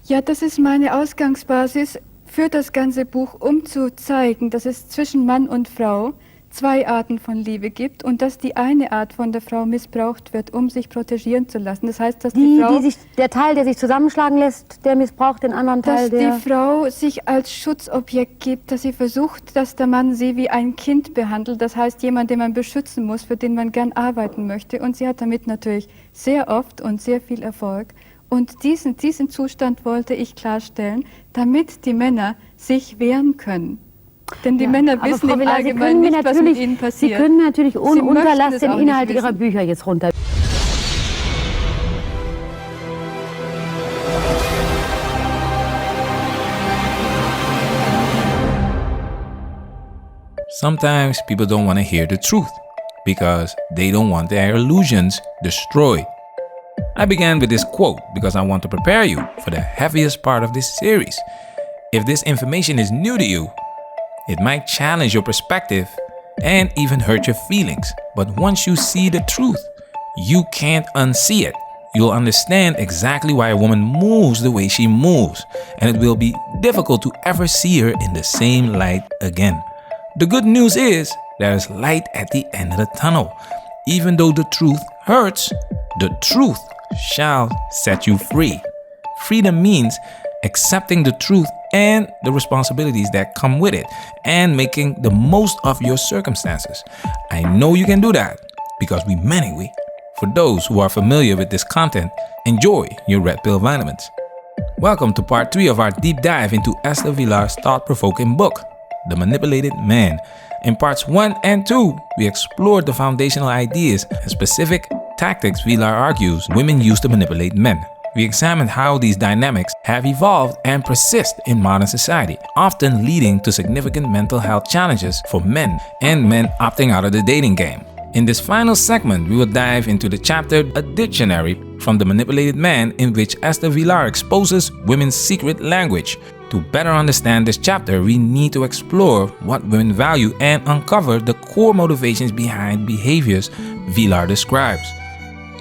Ja, das ist meine Ausgangsbasis für das ganze Buch, um zu zeigen, dass es zwischen Mann und Frau zwei Arten von Liebe gibt und dass die eine Art von der Frau missbraucht wird, um sich protegieren zu lassen. Das heißt, dass der Teil, der sich zusammenschlagen lässt, der missbraucht den anderen Teil, dass die Frau sich als Schutzobjekt gibt, dass sie versucht, dass der Mann sie wie ein Kind behandelt. Das heißt, jemand, den man beschützen muss, für den man gern arbeiten möchte. Und sie hat damit natürlich sehr oft und sehr viel Erfolg. Und diesen Zustand wollte ich klarstellen, damit die Männer sich wehren können. Denn die Männer wissen im Allgemeinen nicht, was mit ihnen passiert. Sie können natürlich ohne Unterlass den Inhalt Ihrer Bücher jetzt runter. Sometimes people don't want to hear the truth because they don't want their illusions destroyed. I began with this quote because I want to prepare you for the heaviest part of this series. If this information is new to you, it might challenge your perspective and even hurt your feelings. But once you see the truth, you can't unsee it. You'll understand exactly why a woman moves the way she moves, and it will be difficult to ever see her in the same light again. The good news is there is light at the end of the tunnel. Even though the truth hurts, the truth shall set you free. Freedom means accepting the truth and the responsibilities that come with it and making the most of your circumstances. I know you can do that because we many. For those who are familiar with this content, enjoy your red pill vitamins. Welcome to part 3 of our deep dive into Esther Vilar's thought-provoking book, The Manipulated Man. In parts 1 and 2, we explored the foundational ideas and specific tactics Vilar argues women use to manipulate men. We examined how these dynamics have evolved and persist in modern society, often leading to significant mental health challenges for men and men opting out of the dating game. In this final segment, we will dive into the chapter A Dictionary from The Manipulated Man, in which Esther Vilar exposes women's secret language. To better understand this chapter, we need to explore what women value and uncover the core motivations behind behaviors Vilar describes.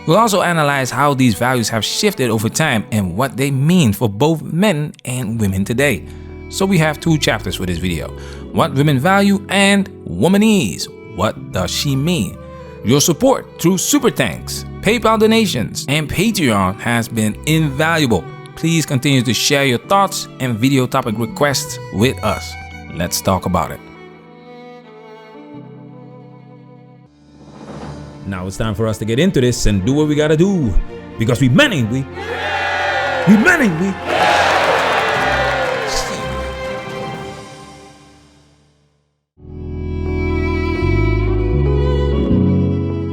We'll also analyze how these values have shifted over time and what they mean for both men and women today. So we have 2 chapters for this video: what women value and Womanese. What does she mean? Your support through Super Thanks, PayPal donations, and Patreon has been invaluable. Please continue to share your thoughts and video topic requests with us. Let's talk about it. Now it's time for us to get into this and do what we gotta do. Because we many.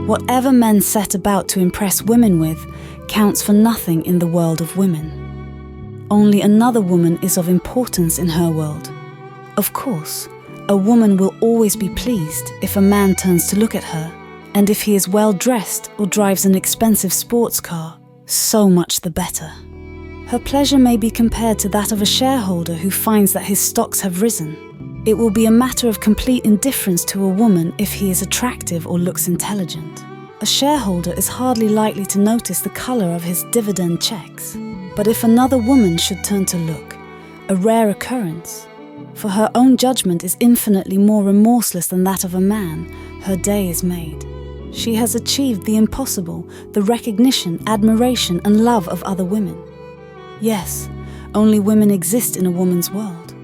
Whatever men set about to impress women with counts for nothing in the world of women. Only another woman is of importance in her world. Of course, a woman will always be pleased if a man turns to look at her, and if he is well dressed or drives an expensive sports car, so much the better. Her pleasure may be compared to that of a shareholder who finds that his stocks have risen. It will be a matter of complete indifference to a woman if he is attractive or looks intelligent. A shareholder is hardly likely to notice the color of his dividend checks. But if another woman should turn to look, a rare occurrence, for her own judgment is infinitely more remorseless than that of a man, her day is made. She has achieved the impossible, the recognition, admiration, and love of other women. Yes, only women exist in a woman's world.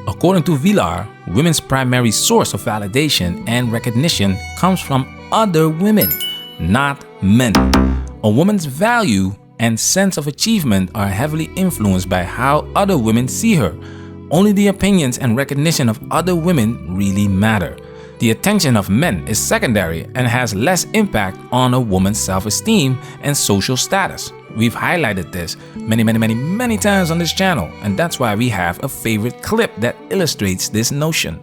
According to Vilar, women's primary source of validation and recognition comes from other women, not men. A woman's value and sense of achievement are heavily influenced by how other women see her. Only the opinions and recognition of other women really matter. The attention of men is secondary and has less impact on a woman's self-esteem and social status. We've highlighted this many times on this channel, and that's why we have a favorite clip that illustrates this notion.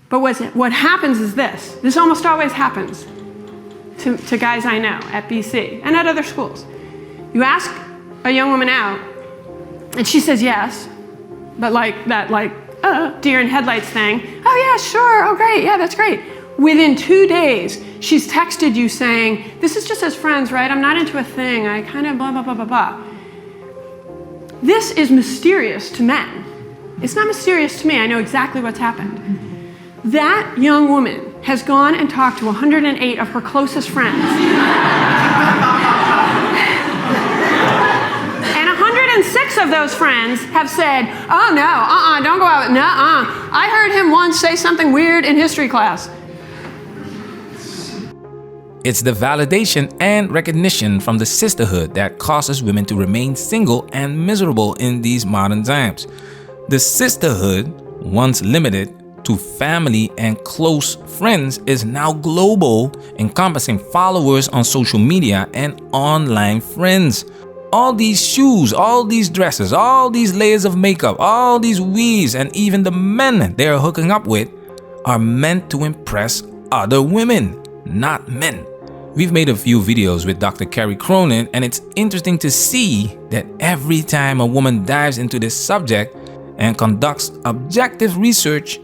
But what happens is this almost always happens to guys I know at BC and at other schools. You ask a young woman out, and she says yes, but deer in headlights thing. Oh yeah, sure, oh great, yeah, that's great. Within 2 days, she's texted you saying, this is just as friends, right? I'm not into a thing, I kind of blah, blah, blah, blah, blah. This is mysterious to men. It's not mysterious to me. I know exactly what's happened. That young woman has gone and talked to 108 of her closest friends. And 106 of those friends have said, oh no, don't go out, I heard him once say something weird in history class. It's the validation and recognition from the sisterhood that causes women to remain single and miserable in these modern times. The sisterhood, once limited to family and close friends, is now global, encompassing followers on social media and online friends. All these shoes, all these dresses, all these layers of makeup, all these weaves, and even the men they are hooking up with are meant to impress other women, not men. We've made a few videos with Dr. Carrie Cronin, and it's interesting to see that every time a woman dives into this subject and conducts objective research,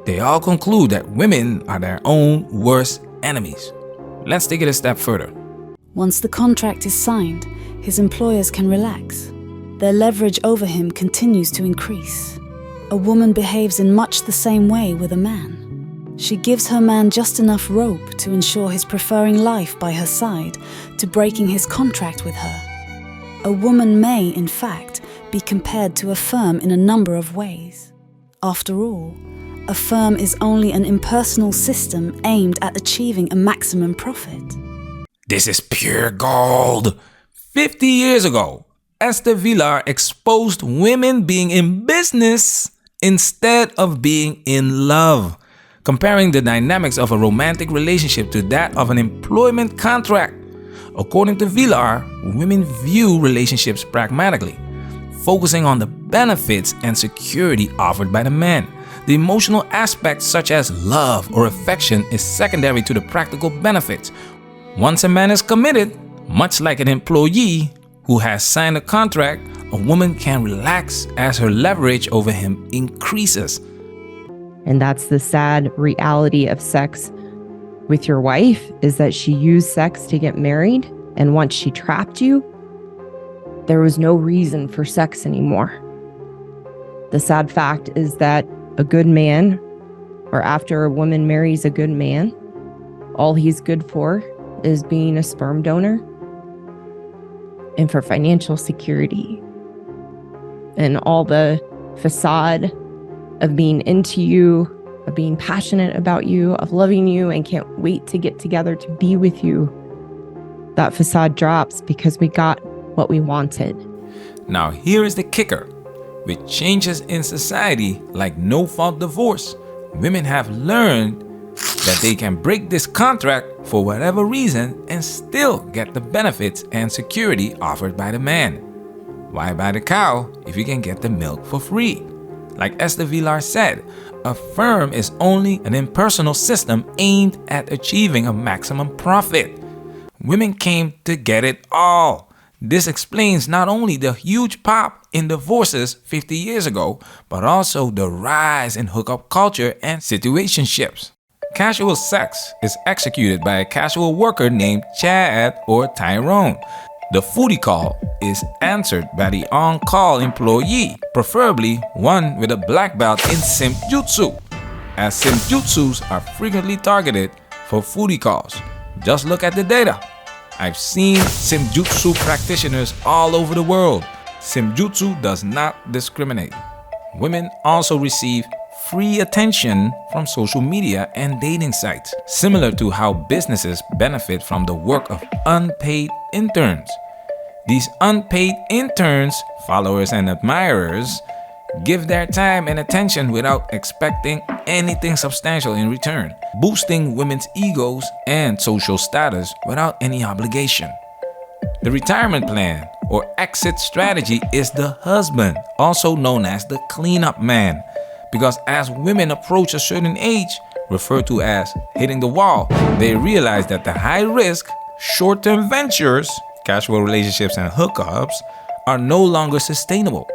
they all conclude that women are their own worst enemies. Let's take it a step further. Once the contract is signed, his employers can relax. Their leverage over him continues to increase. A woman behaves in much the same way with a man. She gives her man just enough rope to ensure his preferring life by her side to breaking his contract with her. A woman may, in fact, be compared to a firm in a number of ways. After all, a firm is only an impersonal system aimed at achieving a maximum profit. This is pure gold. 50 years ago, Esther Vilar exposed women being in business instead of being in love, comparing the dynamics of a romantic relationship to that of an employment contract. According to Vilar, women view relationships pragmatically, focusing on the benefits and security offered by the man. The emotional aspects such as love or affection is secondary to the practical benefits. Once a man is committed, much like an employee who has signed a contract, a woman can relax as her leverage over him increases. And that's the sad reality of sex with your wife, is that she used sex to get married. And once she trapped you, there was no reason for sex anymore. The sad fact is that a good man, or after a woman marries a good man, all he's good for is being a sperm donor and for financial security. And all the facade of being into you, of being passionate about you, of loving you and can't wait to get together to be with you, that facade drops because we got what we wanted. Now here is the kicker. With changes in society like no-fault divorce, women have learned that they can break this contract for whatever reason and still get the benefits and security offered by the man. Why buy the cow if you can get the milk for free? Like Esther Vilar said, a firm is only an impersonal system aimed at achieving a maximum profit. Women came to get it all. This explains not only the huge pop in divorces 50 years ago, but also the rise in hookup culture and situationships. Casual sex is executed by a casual worker named Chad or Tyrone. The foodie call is answered by the on-call employee, preferably one with a black belt in simp jutsu, as simp jutsus are frequently targeted for foodie calls. Just look at the data. I've seen simp jutsu practitioners all over the world. Simp jutsu does not discriminate. Women also receive free attention from social media and dating sites, similar to how businesses benefit from the work of unpaid interns. These unpaid interns, followers and admirers, give their time and attention without expecting anything substantial in return, boosting women's egos and social status without any obligation. The retirement plan or exit strategy is the husband, also known as the cleanup man, because as women approach a certain age, referred to as hitting the wall, they realize that the high-risk, short-term ventures, casual relationships and hookups, are no longer sustainable.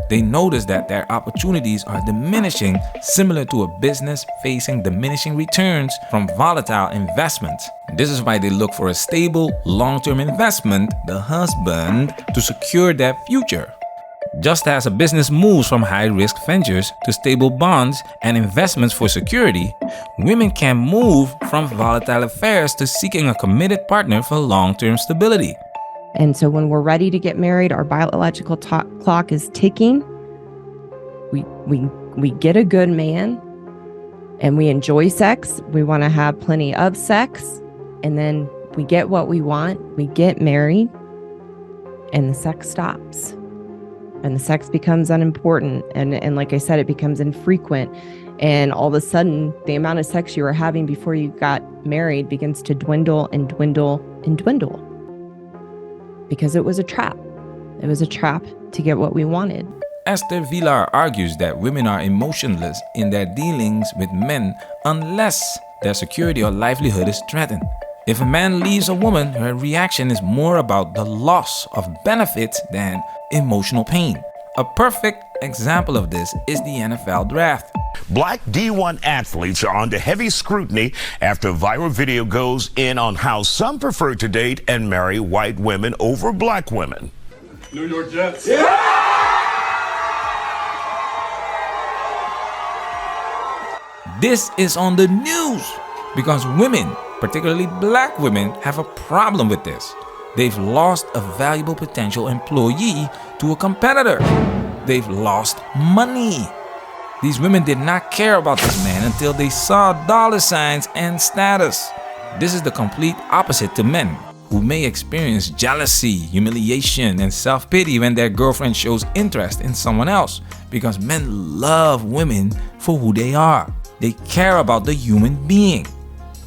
They notice that their opportunities are diminishing, similar to a business facing diminishing returns from volatile investments. This is why they look for a stable, long-term investment, the husband, to secure their future. Just as a business moves from high-risk ventures to stable bonds and investments for security, women can move from volatile affairs to seeking a committed partner for long-term stability. And so when we're ready to get married, our biological clock is ticking. We get a good man and we enjoy sex. We want to have plenty of sex. And then we get what we want. We get married and the sex stops. And the sex becomes unimportant. And like I said, it becomes infrequent. And all of a sudden, the amount of sex you were having before you got married begins to dwindle and dwindle and dwindle. Because it was a trap. It was a trap to get what we wanted. Esther Vilar argues that women are emotionless in their dealings with men unless their security or livelihood is threatened. If a man leaves a woman, her reaction is more about the loss of benefits than emotional pain. A perfect example of this is the NFL draft. Black D1 athletes are under heavy scrutiny after a viral video goes in on how some prefer to date and marry white women over black women. New York Jets. This is on the news because women, particularly black women, have a problem with this. They've lost a valuable potential employee to a competitor. They've lost money. These women did not care about this man until they saw dollar signs and status. This is the complete opposite to men, who may experience jealousy, humiliation, and self-pity when their girlfriend shows interest in someone else, because men love women for who they are. They care about the human being.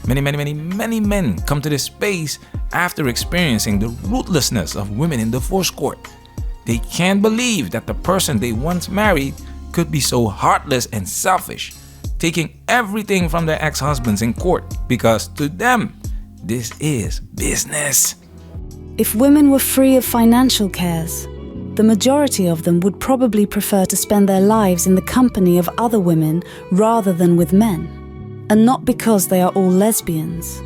Many men come to this space after experiencing the ruthlessness of women in divorce court. They can't believe that the person they once married could be so heartless and selfish, taking everything from their ex-husbands in court, because to them, this is business. If women were free of financial cares, the majority of them would probably prefer to spend their lives in the company of other women rather than with men. And not because they are all lesbians.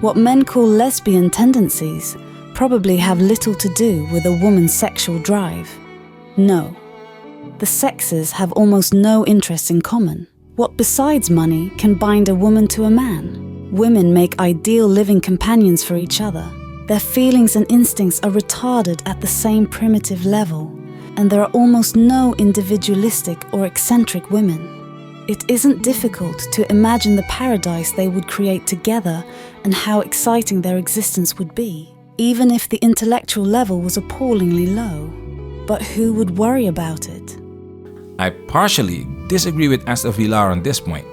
What men call lesbian tendencies probably have little to do with a woman's sexual drive. No. The sexes have almost no interests in common. What besides money can bind a woman to a man? Women make ideal living companions for each other. Their feelings and instincts are retarded at the same primitive level, and there are almost no individualistic or eccentric women. It isn't difficult to imagine the paradise they would create together and how exciting their existence would be, even if the intellectual level was appallingly low. But who would worry about it? I partially disagree with Esther Vilar on this point.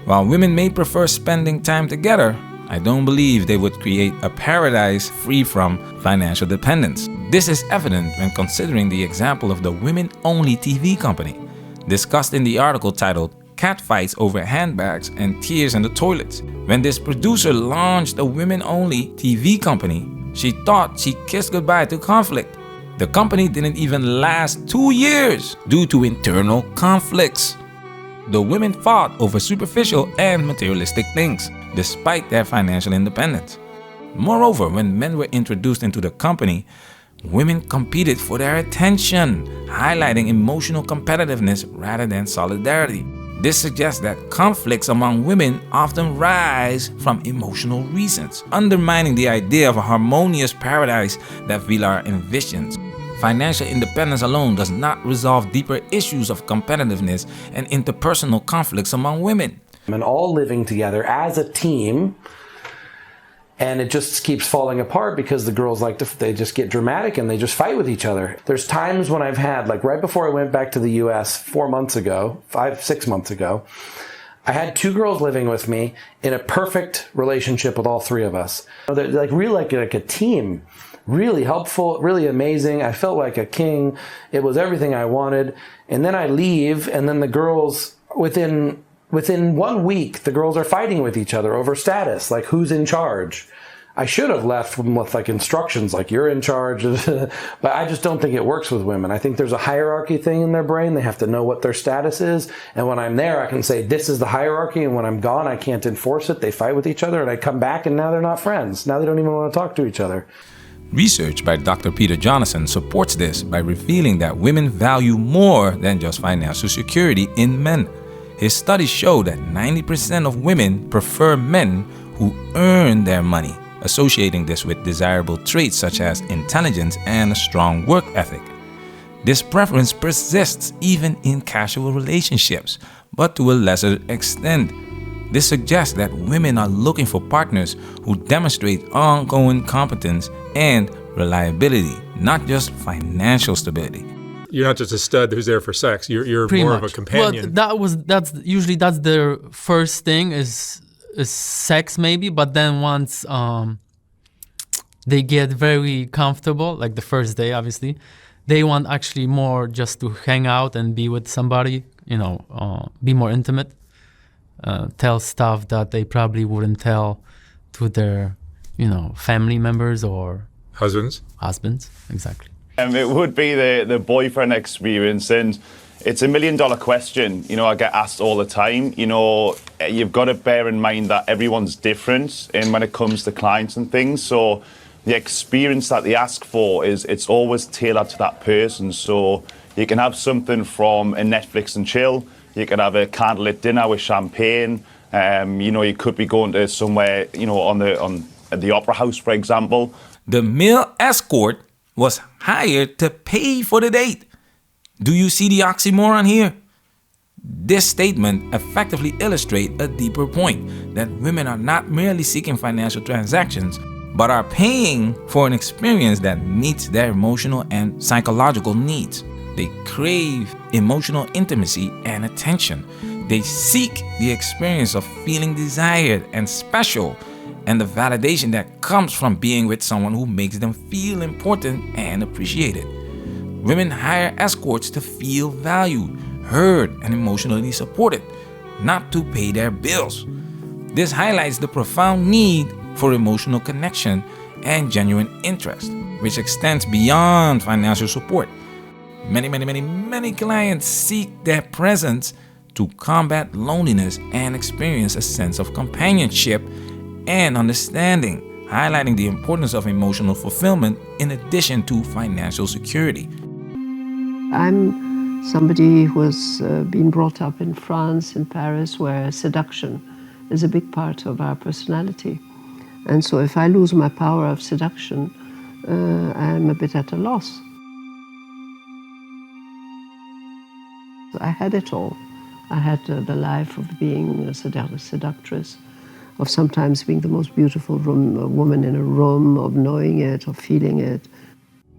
While women may prefer spending time together, I don't believe they would create a paradise free from financial dependence. This is evident when considering the example of the women-only TV company, discussed in the article titled Catfights Over Handbags and Tears in the Toilets. When this producer launched a women-only TV company, she thought she kissed goodbye to conflict. The company didn't even last 2 years due to internal conflicts. The women fought over superficial and materialistic things, despite their financial independence. Moreover, when men were introduced into the company, women competed for their attention, highlighting emotional competitiveness rather than solidarity. This suggests that conflicts among women often rise from emotional reasons, undermining the idea of a harmonious paradise that Vilar envisions. Financial independence alone does not resolve deeper issues of competitiveness and interpersonal conflicts among women. And all living together as a team, and it just keeps falling apart because the girls they just get dramatic and they just fight with each other. There's times when I've had, like right before I went back to the US 6 months ago, I had 2 girls living with me in a perfect relationship with all 3 of us. They're really like a team. Really helpful, really amazing. I felt like a king. It was everything I wanted. And then I leave, and then the girls, within 1 week, the girls are fighting with each other over status, like who's in charge. I should have left them with like instructions, like you're in charge, but I just don't think it works with women. I think there's a hierarchy thing in their brain. They have to know what their status is. And when I'm there, I can say, this is the hierarchy. And when I'm gone, I can't enforce it. They fight with each other, and I come back and now they're not friends. Now they don't even want to talk to each other. Research by Dr. Peter Jonathan supports this by revealing that women value more than just financial security in men. His studies show that 90% of women prefer men who earn their money, associating this with desirable traits such as intelligence and a strong work ethic. This preference persists even in casual relationships, but to a lesser extent. This suggests that women are looking for partners who demonstrate ongoing competence and reliability, not just financial stability. You're not just a stud who's there for sex. You're Pretty more much. of a companion. Well, that's usually their first thing is sex maybe, but then once they get very comfortable, like the first day obviously, they want actually more just to hang out and be with somebody, be more intimate, tell stuff that they probably wouldn't tell to their, family members or Husbands, exactly. It would be the boyfriend experience, and it's $1 million question. I get asked all the time. You've got to bear in mind that everyone's different, and when it comes to clients and things, so the experience that they ask for it's always tailored to that person. So you can have something from a Netflix and chill. You can have a candlelit dinner with champagne. You could be going to somewhere, on the Opera House, for example. The male escort was hired to pay for the date. Do you see the oxymoron here? This statement effectively illustrates a deeper point, that women are not merely seeking financial transactions, but are paying for an experience that meets their emotional and psychological needs. They crave emotional intimacy and attention. They seek the experience of feeling desired and special, and the validation that comes from being with someone who makes them feel important and appreciated. Women hire escorts to feel valued, heard, and emotionally supported, not to pay their bills. This highlights the profound need for emotional connection and genuine interest, which extends beyond financial support. Many clients seek their presence to combat loneliness and experience a sense of companionship and understanding, highlighting the importance of emotional fulfillment in addition to financial security. I'm somebody who has been brought up in France, in Paris, where seduction is a big part of our personality. And so if I lose my power of seduction, I'm a bit at a loss. I had it all. I had the life of being a seductress, of sometimes being the most beautiful woman in a room, of knowing it, of feeling it.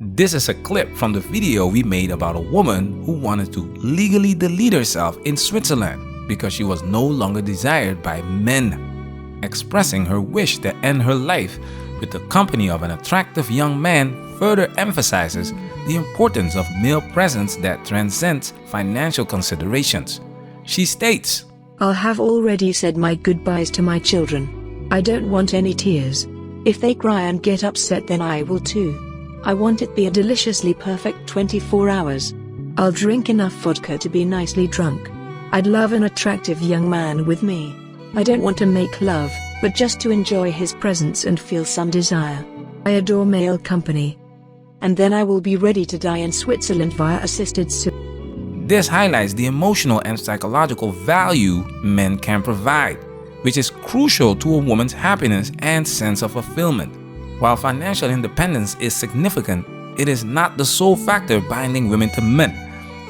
This is a clip from the video we made about a woman who wanted to legally delete herself in Switzerland because she was no longer desired by men, expressing her wish to end her life with the company of an attractive young man further emphasizes the importance of male presence that transcends financial considerations. She states, "I'll have already said my goodbyes to my children. I don't want any tears. If they cry and get upset, then I will too. I want it be a deliciously perfect 24 hours. I'll drink enough vodka to be nicely drunk. I'd love an attractive young man with me. I don't want to make love, but just to enjoy his presence and feel some desire. I adore male company. And then I will be ready to die in Switzerland via assisted suicide." This highlights the emotional and psychological value men can provide, which is crucial to a woman's happiness and sense of fulfillment. While financial independence is significant, it is not the sole factor binding women to men.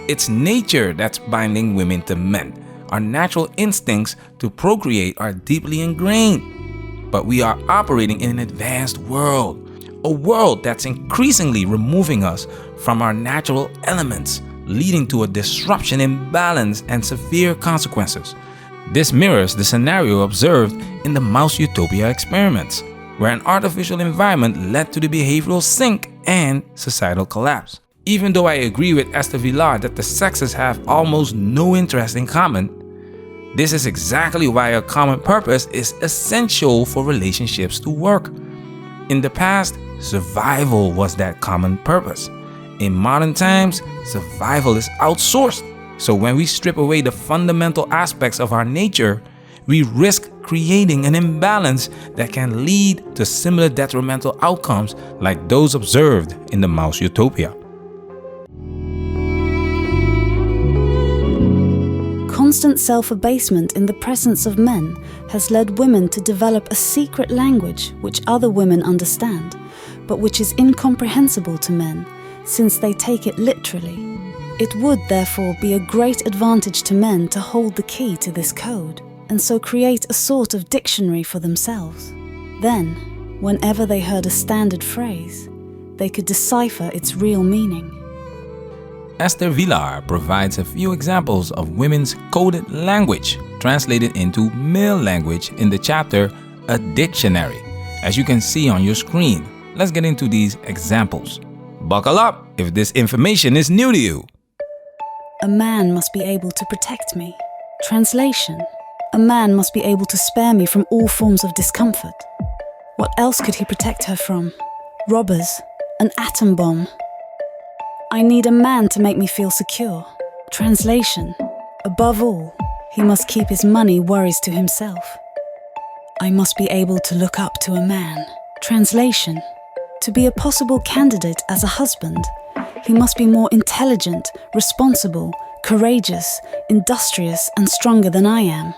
It's nature that's binding women to men. Our natural instincts to procreate are deeply ingrained. But we are operating in an advanced world, a world that's increasingly removing us from our natural elements, leading to a disruption in balance and severe consequences. This mirrors the scenario observed in the mouse utopia experiments, where an artificial environment led to the behavioral sink and societal collapse. Even though I agree with Esther Vilar that the sexes have almost no interest in common, this is exactly why a common purpose is essential for relationships to work. In the past, survival was that common purpose. In modern times, survival is outsourced. So when we strip away the fundamental aspects of our nature, we risk creating an imbalance that can lead to similar detrimental outcomes like those observed in the mouse utopia. Constant self-abasement in the presence of men has led women to develop a secret language which other women understand, but which is incomprehensible to men, since they take it literally. It would therefore be a great advantage to men to hold the key to this code, and so create a sort of dictionary for themselves. Then, whenever they heard a standard phrase, they could decipher its real meaning. Esther Vilar provides a few examples of women's coded language translated into male language in the chapter A Dictionary, as you can see on your screen. Let's get into these examples. Buckle up if this information is new to you. A man must be able to protect me. Translation: a man must be able to spare me from all forms of discomfort. What else could he protect her from? Robbers? An atom bomb? I need a man to make me feel secure. Translation: above all, he must keep his money worries to himself. I must be able to look up to a man. Translation: to be a possible candidate as a husband, he must be more intelligent, responsible, courageous, industrious, and stronger than I am.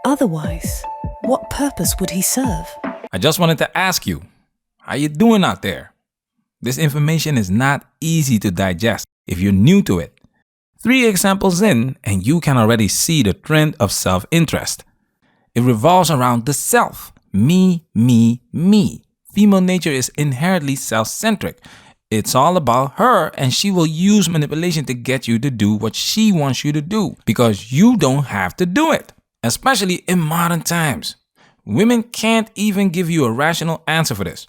Otherwise, what purpose would he serve? I just wanted to ask you, how you doing out there? This information is not easy to digest if you're new to it. 3 examples in, and you can already see the trend of self-interest. It revolves around the self. Me, me, me. Female nature is inherently self-centric. It's all about her, and she will use manipulation to get you to do what she wants you to do because you don't have to do it, especially in modern times. Women can't even give you a rational answer for this.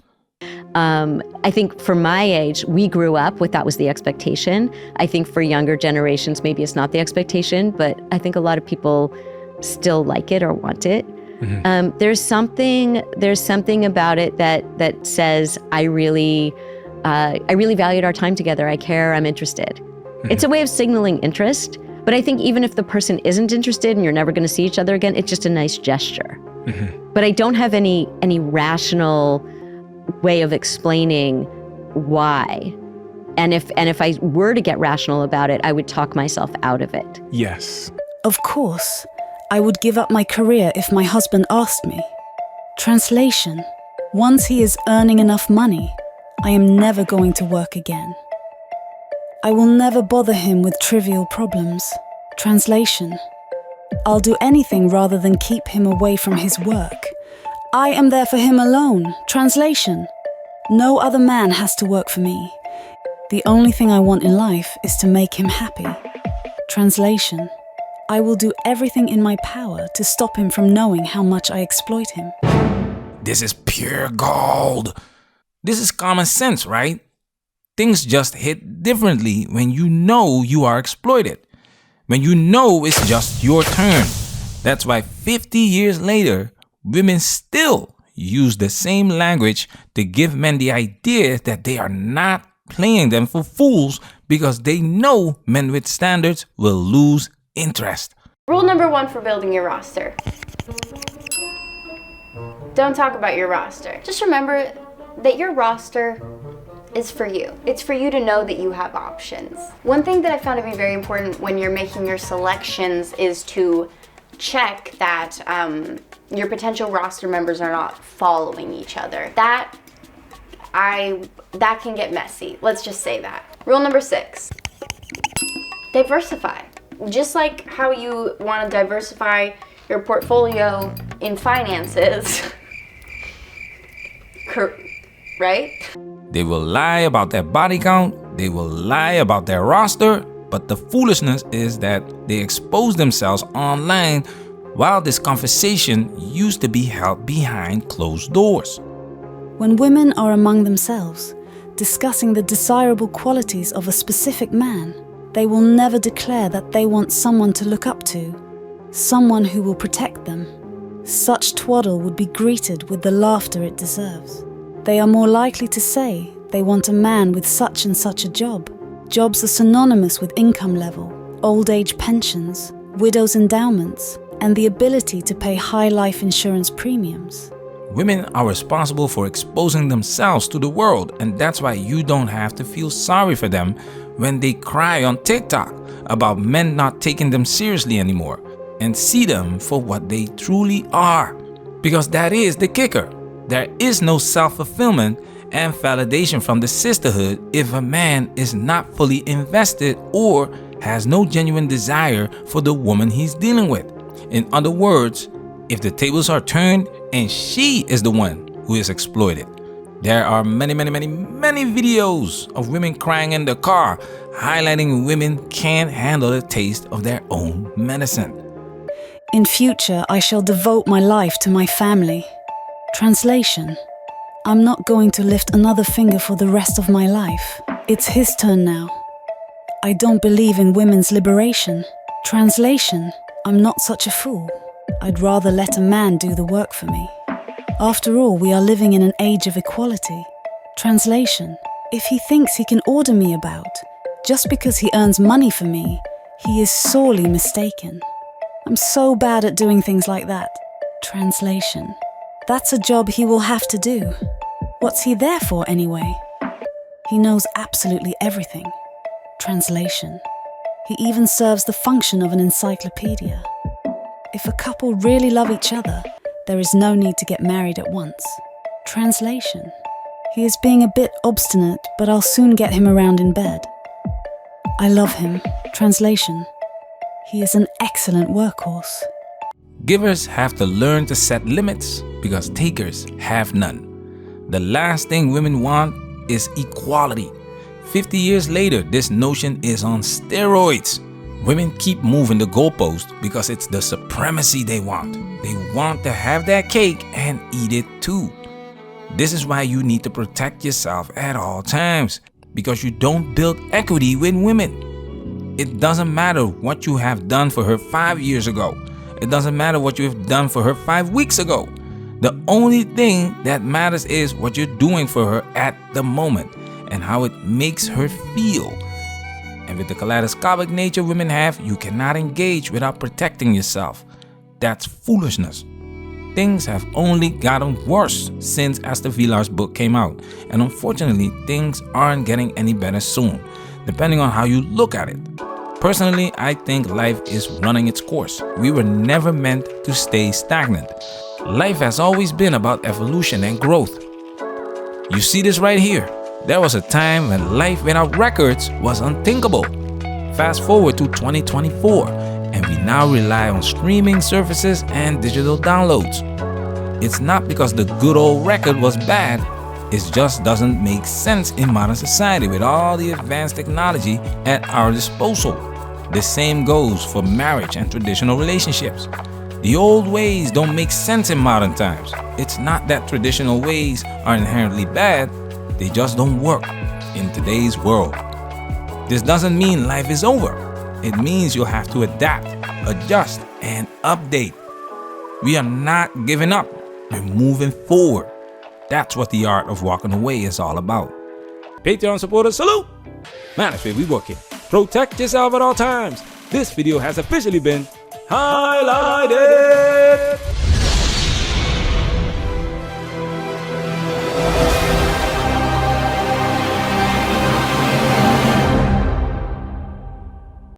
I think for my age, we grew up with that was the expectation. I think for younger generations, maybe it's not the expectation, but I think a lot of people still like it or want it. Mm-hmm. There's something about it that says I really valued our time together. I care. I'm interested. Mm-hmm. It's a way of signaling interest. But I think even if the person isn't interested and you're never going to see each other again, it's just a nice gesture. Mm-hmm. But I don't have any rational way of explaining why. And if I were to get rational about it, I would talk myself out of it. Yes. Of course, I would give up my career if my husband asked me. Translation: once he is earning enough money, I am never going to work again. I will never bother him with trivial problems. Translation: I'll do anything rather than keep him away from his work. I am there for him alone. Translation: no other man has to work for me. The only thing I want in life is to make him happy. Translation: I will do everything in my power to stop him from knowing how much I exploit him. This is pure gold. This is common sense, right? Things just hit differently when you know you are exploited. When you know it's just your turn. That's why 50 years later, women still use the same language to give men the idea that they are not playing them for fools because they know men with standards will lose interest. Rule number 1 for building your roster. Don't talk about your roster. Just remember that your roster is for you. It's for you to know that you have options. One thing that I found to be very important when you're making your selections is to check that your potential roster members are not following each other. That can get messy. Let's just say that. Rule number 6, diversify. Just like how you want to diversify your portfolio in finances, right? They will lie about their body count, they will lie about their roster, but the foolishness is that they expose themselves online while this conversation used to be held behind closed doors. When women are among themselves, discussing the desirable qualities of a specific man, they will never declare that they want someone to look up to, someone who will protect them. Such twaddle would be greeted with the laughter it deserves. They are more likely to say they want a man with such and such a job. Jobs are synonymous with income level, old age pensions, widow's endowments, and the ability to pay high life insurance premiums. Women are responsible for exposing themselves to the world, and that's why you don't have to feel sorry for them when they cry on TikTok about men not taking them seriously anymore, and see them for what they truly are. Because that is the kicker. There is no self-fulfillment and validation from the sisterhood if a man is not fully invested or has no genuine desire for the woman he's dealing with. In other words, if the tables are turned and she is the one who is exploited. There are many videos of women crying in the car, highlighting women can't handle the taste of their own medicine. In future, I shall devote my life to my family. Translation: I'm not going to lift another finger for the rest of my life. It's his turn now. I don't believe in women's liberation. Translation: I'm not such a fool. I'd rather let a man do the work for me. After all, we are living in an age of equality. Translation: if he thinks he can order me about, just because he earns money for me, he is sorely mistaken. I'm so bad at doing things like that. Translation: that's a job he will have to do. What's he there for anyway? He knows absolutely everything. Translation: he even serves the function of an encyclopedia. If a couple really love each other, there is no need to get married at once. Translation: he is being a bit obstinate, but I'll soon get him around in bed. I love him. Translation: he is an excellent workhorse. Givers have to learn to set limits because takers have none. The last thing women want is equality. 50 years later, this notion is on steroids. Women keep moving the goalpost because it's the supremacy they want. They want to have that cake and eat it too. This is why you need to protect yourself at all times, because you don't build equity with women. It doesn't matter what you have done for her 5 years ago. It doesn't matter what you have done for her 5 weeks ago. The only thing that matters is what you're doing for her at the moment and how it makes her feel. And with the kaleidoscopic nature women have, you cannot engage without protecting yourself. That's foolishness. Things have only gotten worse since Esther Vilar's book came out. And unfortunately, things aren't getting any better soon, depending on how you look at it. Personally, I think life is running its course. We were never meant to stay stagnant. Life has always been about evolution and growth. You see this right here. There was a time when life without records was unthinkable. Fast forward to 2024, and we now rely on streaming services and digital downloads. It's not because the good old record was bad, it just doesn't make sense in modern society with all the advanced technology at our disposal. The same goes for marriage and traditional relationships. The old ways don't make sense in modern times. It's not that traditional ways are inherently bad, they just don't work in today's world. This doesn't mean life is over. It means you'll have to adapt, adjust, and update. We are not giving up. We're moving forward. That's what the art of walking away is all about. Patreon supporters, salute! Manifest, we working. Protect yourself at all times. This video has officially been highlighted.